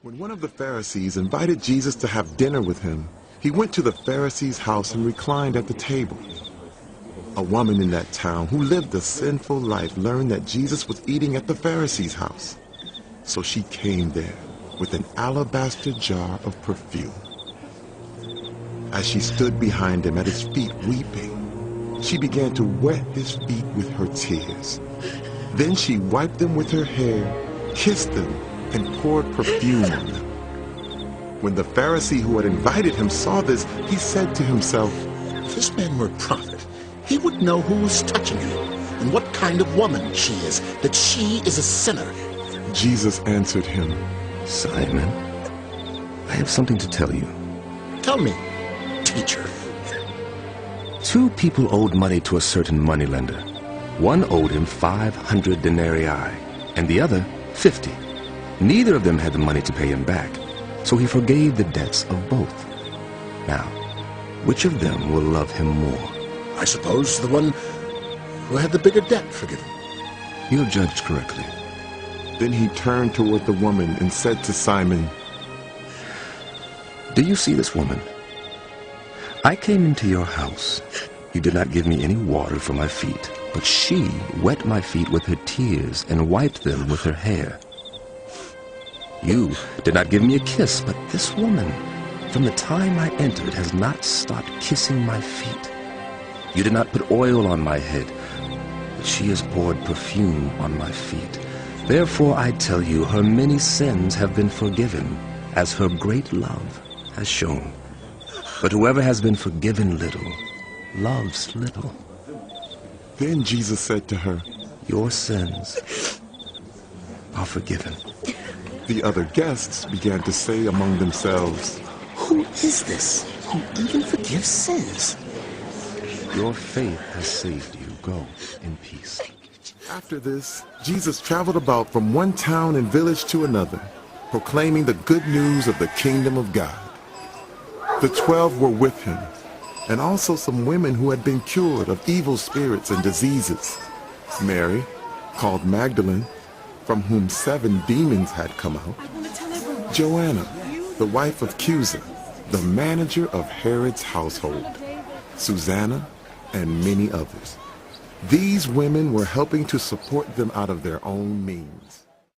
When one of the Pharisees invited Jesus to have dinner with him, he went to the Pharisee's house and reclined at the table. A woman in that town who lived a sinful life learned that Jesus was eating at the Pharisee's house. So she came there with an alabaster jar of perfume. As she stood behind him at his feet weeping, she began to wet his feet with her tears. Then she wiped them with her hair, kissed them, and poured perfume on them. When the Pharisee who had invited him saw this, he said to himself, "If this man were a prophet, he would know who was touching him and what kind of woman she is, that she is a sinner." Jesus answered him, "Simon, I have something to tell you." "Tell me, teacher." 2 people owed money to a certain moneylender. One owed him 500 denarii and the other 50. Neither of them had the money to pay him back, so he forgave the debts of both. Now, which of them will love him more? I suppose the one who had the bigger debt forgiven. You're judged correctly. Then he turned toward the woman and said to Simon, "Do you see this woman? I came into your house. You did not give me any water for my feet, but she wet my feet with her tears and wiped them with her hair. You did not give me a kiss, but this woman, from the time I entered, has not stopped kissing my feet. You did not put oil on my head, but she has poured perfume on my feet. Therefore I tell you, her many sins have been forgiven, as her great love has shown. But whoever has been forgiven little, loves little." Then Jesus said to her, Your sins are forgiven. The other guests began to say among themselves, Who is this who even forgives sins? Your faith has saved you. Go in peace. After this, Jesus traveled about from one town and village to another, proclaiming the good news of the kingdom of God. The 12 were with him, and also some women who had been cured of evil spirits and diseases. Mary, called Magdalene, from whom 7 demons had come out. Joanna, the wife of Cusa, the manager of Herod's household. Susanna, and many others. These women were helping to support them out of their own means.